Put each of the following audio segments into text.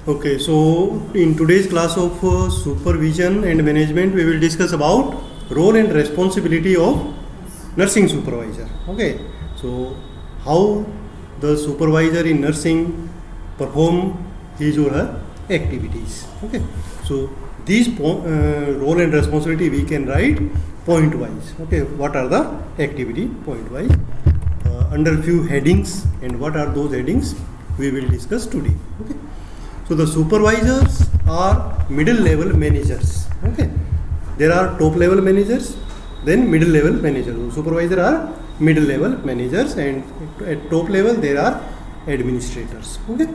Okay, so in today's class of supervision and management, we will discuss about role and responsibility of nursing supervisor. Okay, so how the supervisor in nursing perform his or her activities. Okay, so these role and responsibility we can write point wise. Okay, what are the activity point wise under few headings, and what are those headings we will discuss today. Okay. So the supervisors are middle level managers. Okay, there are top level managers, then middle level managers. So supervisor are middle level managers, and at top level there are administrators. Okay,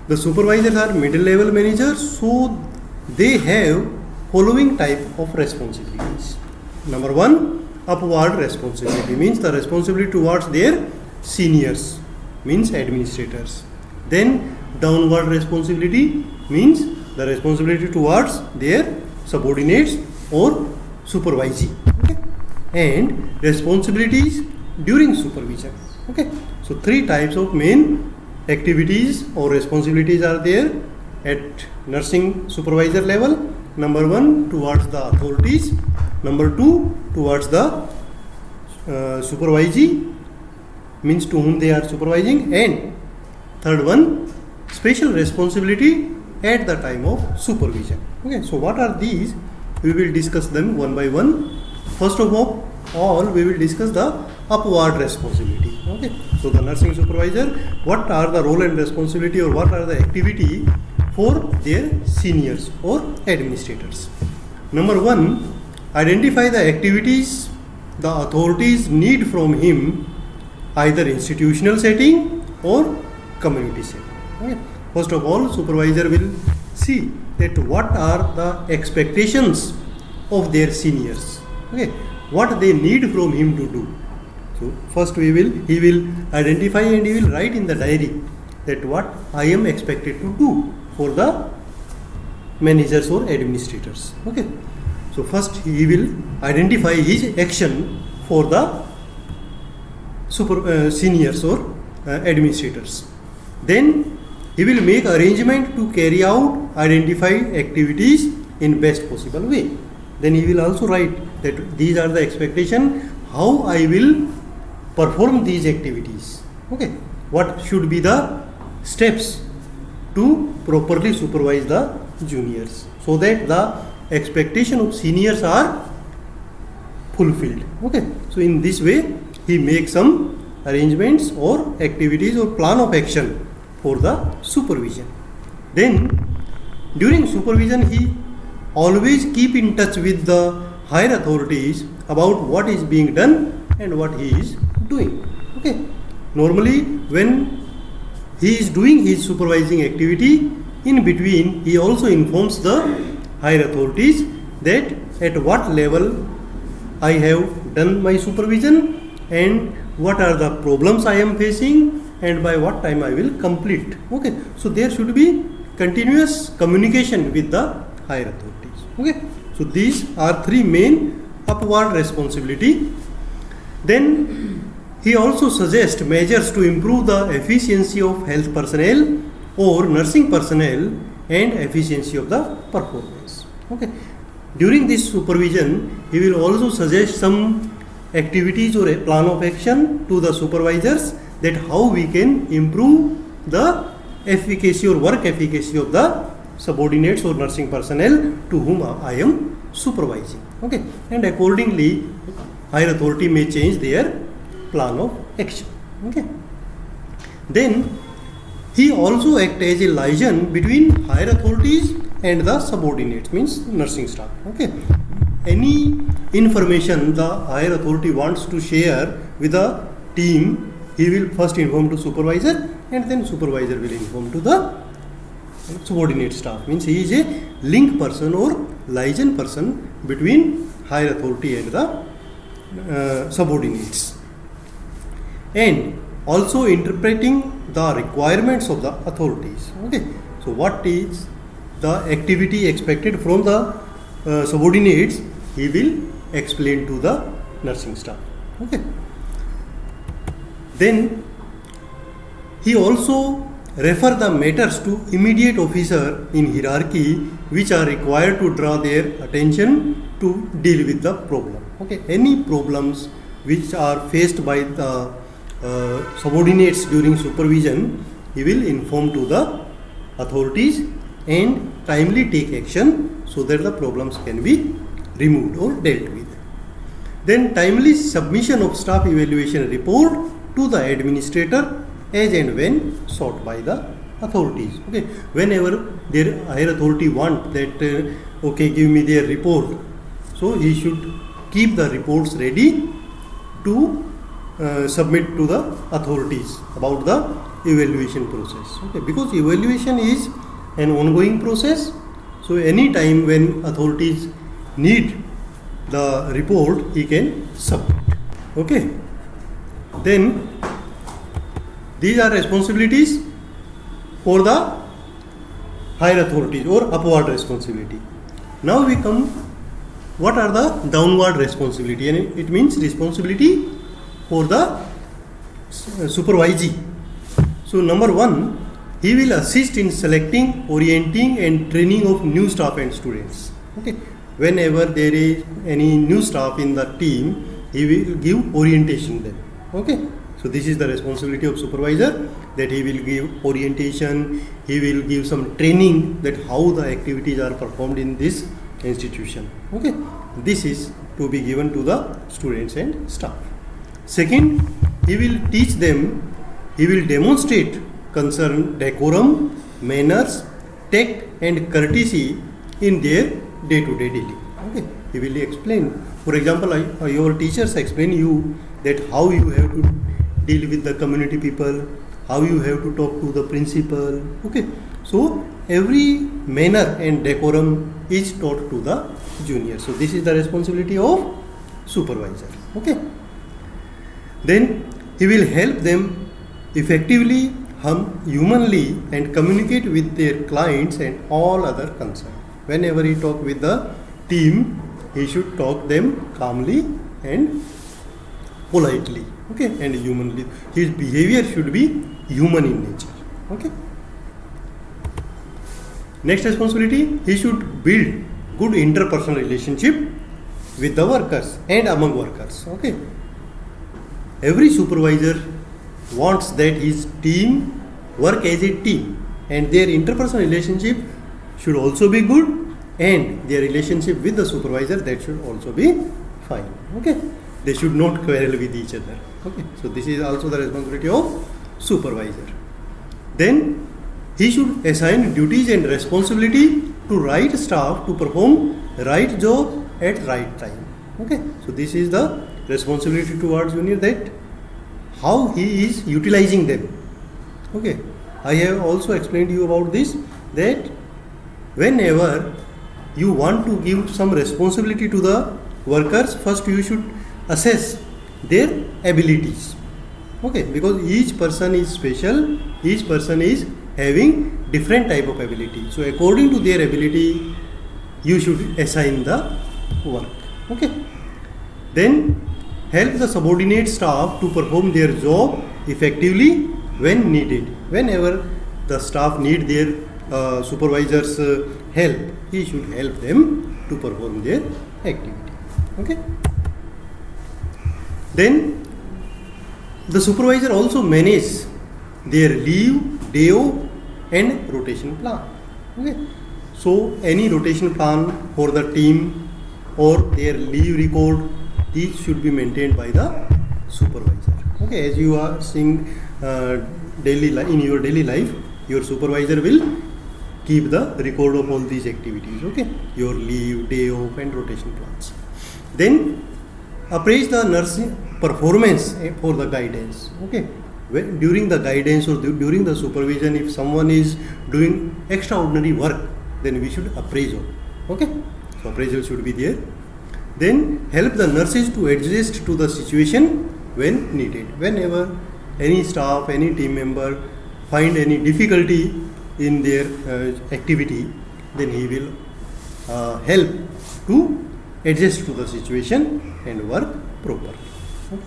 the supervisors are middle level managers, so they have following type of responsibilities. Number one, upward responsibility means the responsibility towards their seniors, means administrators. Then downward responsibility means the responsibility towards their subordinates or supervisee. Okay, and responsibilities during supervision. Okay, so three types of main activities or responsibilities are there at nursing supervisor level. Number one, towards the authorities. Number two, towards the supervisee, means to whom they are supervising. And third one, special responsibility at the time of supervision. Okay, so what are these? We will discuss them one by one. First of all, we will discuss the upward responsibility. Okay, so the nursing supervisor, what are the role and responsibility, or what are the activity for their seniors or administrators? Number one, identify the activities the authorities need from him, either institutional setting or community setting. Okay. First of all, supervisor will see that what are the expectations of their seniors. Okay, what they need from him to do. So first he will identify and he will write in the diary that what I am expected to do for the managers or administrators. Okay, so first he will identify his action for the seniors or administrators. Then he will make arrangement to carry out identified activities in best possible way. Then he will also write that these are the expectation, how I will perform these activities. Okay, what should be the steps to properly supervise the juniors, so that the expectation of seniors are fulfilled. Okay, so in this way he makes some arrangements or activities or plan of action for the supervision. Then during supervision he always keep in touch with the higher authorities about what is being done and what he is doing. Okay, normally when he is doing his supervising activity, in between he also informs the higher authorities that at what level I have done my supervision and what are the problems I am facing and by what time I will complete. Okay, so there should be continuous communication with the higher authorities. Okay, so these are three main upward responsibility. Then he also suggests measures to improve the efficiency of health personnel or nursing personnel and efficiency of the performance. Okay, during this supervision he will also suggest some activities or a plan of action to the supervisors that how we can improve the efficacy or work efficacy of the subordinates or nursing personnel to whom I am supervising. Okay, and accordingly higher authority may change their plan of action. Okay, then he also acts as a liaison between higher authorities and the subordinates, means nursing staff. Okay, any information the higher authority wants to share with the team, he will first inform to supervisor and then supervisor will inform to the subordinate staff. Means he is a link person or liaison person between higher authority and the subordinates, and also interpreting the requirements of the authorities. Okay, so what is the activity expected from the subordinates, he will explain to the nursing staff. Okay, then he also refer the matters to immediate officer in hierarchy which are required to draw their attention to deal with the problem. Okay, any problems which are faced by the subordinates during supervision, he will inform to the authorities and timely take action so that the problems can be removed or dealt with. Then timely submission of staff evaluation report to the administrator as and when sought by the authorities. Okay, whenever their higher authority want that okay, give me their report, so he should keep the reports ready to submit to the authorities about the evaluation process. Okay, because evaluation is an ongoing process, so any time when authorities need the report, he can submit. Okay, then these are responsibilities for the higher authorities or upward responsibility. Now we come, what are the downward responsibility? And it means responsibility for the supervisee. So number one, he will assist in selecting, orienting and training of new staff and students. Okay, whenever there is any new staff in the team, he will give orientation them. Okay, so this is the responsibility of supervisor, that he will give orientation, he will give some training that how the activities are performed in this institution. Okay, this is to be given to the students and staff. Second, he will teach them, he will demonstrate concern, decorum, manners, tact and courtesy in their day-to-day dealing. Okay, he will explain. For example, your teachers explain you that how you have to deal with the community people, how you have to talk to the principal. Okay, so every manner and decorum is taught to the junior. So this is the responsibility of supervisor. Okay, then he will help them effectively, humanly and communicate with their clients and all other concerned. Whenever he talk with the team, he should talk them calmly and politely. Okay, and humanly. His behavior should be human in nature. Okay. Next responsibility, he should build good interpersonal relationship with the workers and among workers. Okay. Every supervisor wants that his team work as a team, and their interpersonal relationship should also be good, and their relationship with the supervisor, that should also be fine. Okay, they should not quarrel with each other. Okay, so this is also the responsibility of supervisor. Then he should assign duties and responsibility to right staff to perform right job at right time. Okay, so this is the responsibility towards junior, that how he is utilizing them. Okay, I have also explained to you about this, that whenever you want to give some responsibility to the workers, first you should assess their abilities. Okay, because each person is special, each person is having different type of ability. So according to their ability, you should assign the work. Okay, then help the subordinate staff to perform their job effectively when needed. Whenever the staff need their supervisor's help, he should help them to perform their activity. Okay. Then the supervisor also manages their leave, day off and rotation plan. Okay. So any rotation plan for the team or their leave record, these should be maintained by the supervisor. Okay, as you are seeing in your daily life, your supervisor will keep the record of all these activities. Okay, your leave, day off and rotation plans. Then appraise the nursing performance for the guidance. Okay, during the guidance or during the supervision, if someone is doing extraordinary work, then we should appraise it. Okay, so appraisal should be there. Then help the nurses to adjust to the situation when needed. Whenever any staff, any team member find any difficulty in their activity, then he will help to adjust to the situation and work properly. Okay.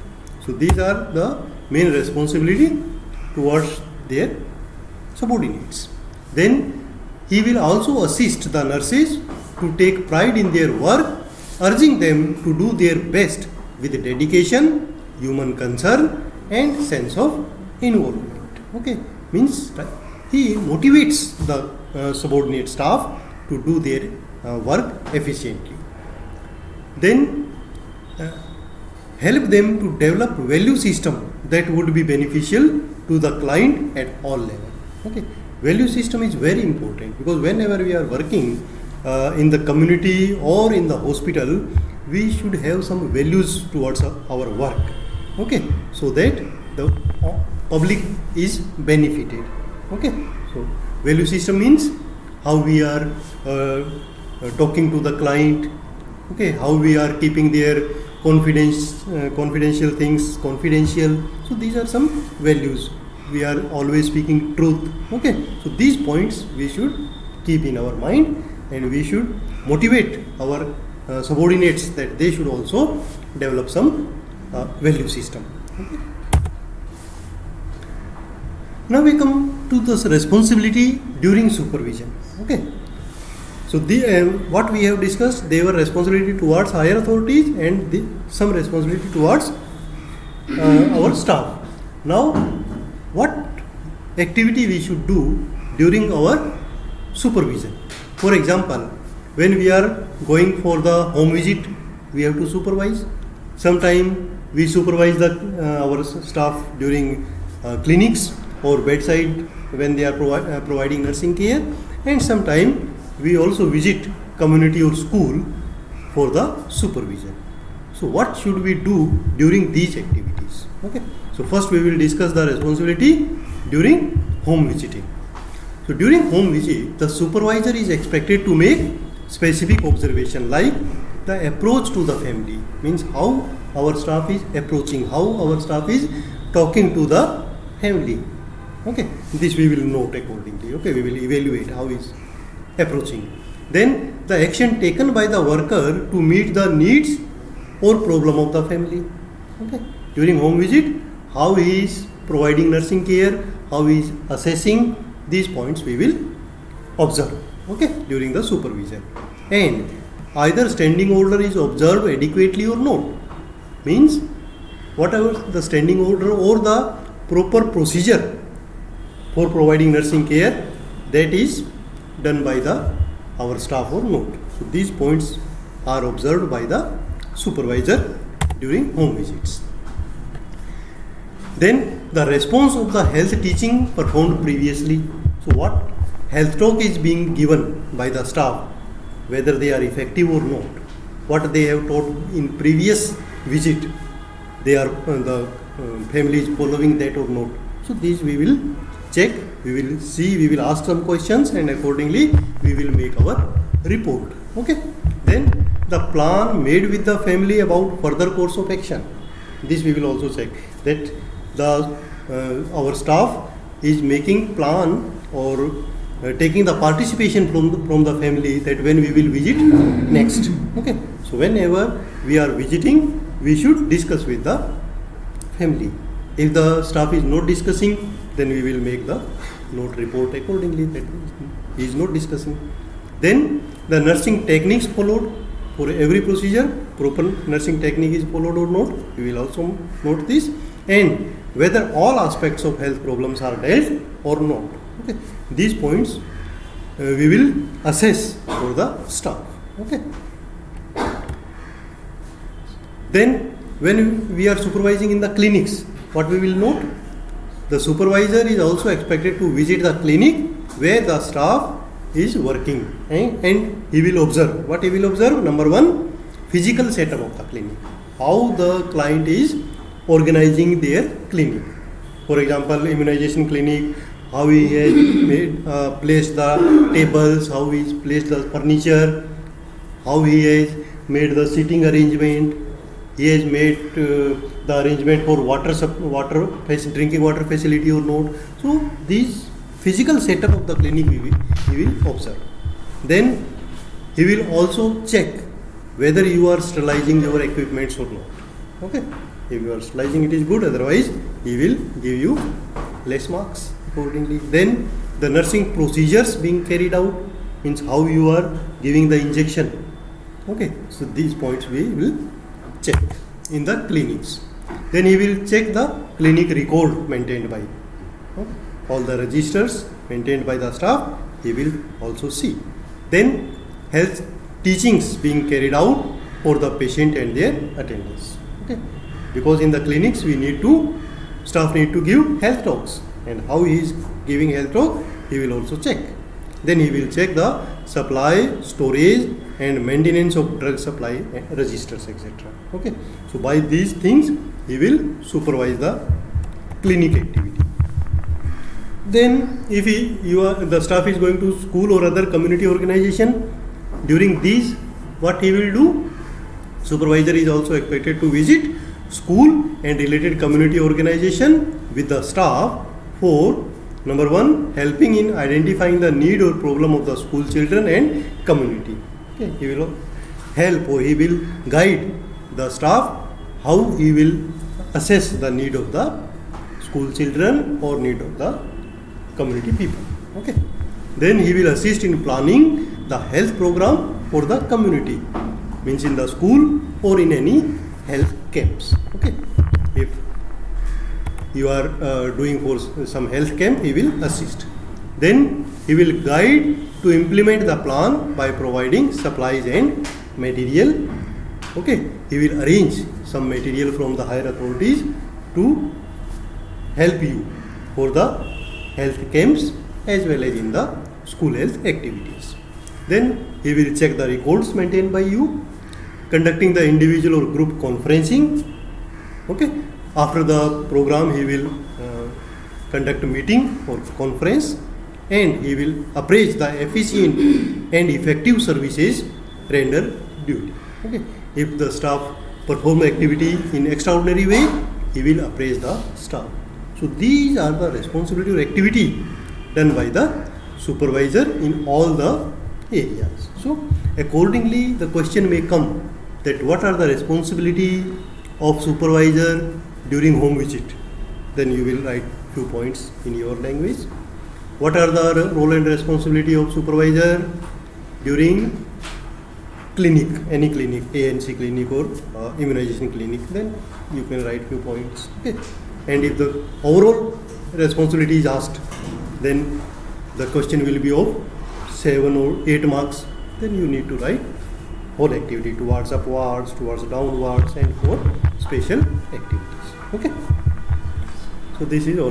So these are the main responsibility towards their subordinates. Then he will also assist the nurses to take pride in their work, urging them to do their best with dedication, human concern and sense of involvement. Okay, means he motivates the subordinate staff to do their work efficiently. Then help them to develop value system that would be beneficial to the client at all levels. Okay, value system is very important because whenever we are working in the community or in the hospital, we should have some values towards our work. Okay, so that the public is benefited. Okay, so value system means how we are talking to the client. Okay, how we are keeping their confidential things confidential. So these are some values. We are always speaking truth. Okay, so these points we should keep in our mind, and we should motivate our subordinates that they should also develop some value system. Okay. Now we come to this responsibility during supervision. Okay, so what we have discussed, they were responsibility towards higher authorities and some responsibility towards our staff. Now what activity we should do during our supervision? For example, when we are going for the home visit, we have to supervise. Sometime we supervise our staff during clinics or bedside when they are providing nursing care, and sometime we also visit community or school for the supervision. So what should we do during these activities? Okay, so first we will discuss the responsibility during home visiting. So during home visit, the supervisor is expected to make specific observation like the approach to the family, means how our staff is approaching, how our staff is talking to the family. Okay, this we will note accordingly. Okay, we will evaluate how is approaching. Then the action taken by the worker to meet the needs or problem of the family. Okay, during home visit, how he is providing nursing care, how he is assessing, these points we will observe. Okay, during the supervision. And either standing order is observed adequately or not, means whatever the standing order or the proper procedure for providing nursing care, that is done by our staff or not. So these points are observed by the supervisor during home visits. Then the response of the health teaching performed previously. So what health talk is being given by the staff, whether they are effective or not, what they have taught in previous visit, they are the family is following that or not. So these we will check, we will see, we will ask some questions, and accordingly we will make our report. Okay, then the plan made with the family about further course of action, this we will also check, that our staff is making plan or taking the participation from the family, that when we will visit next. Okay, so whenever we are visiting, we should discuss with the family. If the staff is not discussing, then we will make the note report accordingly that he is not discussing. Then the nursing techniques followed. For every procedure, proper nursing technique is followed or not, we will also note this, and whether all aspects of health problems are dealt or not. Okay, these points we will assess for the staff. Okay. Then when we are supervising in the clinics, what we will note, the supervisor is also expected to visit the clinic where the staff is working, and he will observe. What he will observe? Number one, physical setup of the clinic, how the client is organizing their clinic. For example, immunization clinic, how he has placed the tables, how he has placed the furniture, how he has made the sitting arrangement, he has made the arrangement for drinking water facility or not. So these physical setup of the clinic he will observe. Then he will also check whether you are sterilizing your equipments or not. Okay, if you are sterilizing, it is good, otherwise he will give you less marks accordingly. Then the nursing procedures being carried out, means how you are giving the injection. Okay, so these points we will check in the clinics. Then he will check the clinic record maintained by, okay, all the registers maintained by the staff he will also see. Then health teachings being carried out for the patient and their attendants. Okay, because in the clinics staff need to give health talks, and how he is giving health talk he will also check. Then he will check the supply, storage and maintenance of drug supply registers, etc. Okay, so by these things he will supervise the clinic activity. Then if the staff is going to school or other community organization, during these what he will do? Supervisor is also expected to visit school and related community organization with the staff for number 1, helping in identifying the need or problem of the school children and community. Okay, he will help or he will guide the staff how he will assess the need of the school children or need of the community people. Okay, then he will assist in planning the health program for the community, means in the school or in any health camps. Okay, if you are doing for some health camp, he will assist. Then he will guide to implement the plan by providing supplies and material. Okay, he will arrange some material from the higher authorities to help you for the health camps as well as in the school health activities. Then he will check the records maintained by you, conducting the individual or group conferencing. Okay, after the program he will conduct a meeting or conference, and he will appraise the efficient and effective services rendered duty. Okay, if the staff perform activity in extraordinary way, he will appraise the staff. So these are the responsibility or activity done by the supervisor in all the areas. So accordingly the question may come that what are the responsibility of supervisor during home visit? Then you will write few points in your language. What are the role and responsibility of supervisor during clinic, any clinic, ANC clinic or immunization clinic? Then you can write few points. Okay. And if the overall responsibility is asked, then the question will be of 7 or 8 marks. Then you need to write whole activity towards upwards, towards downwards, and for special activities. Okay. So this is all.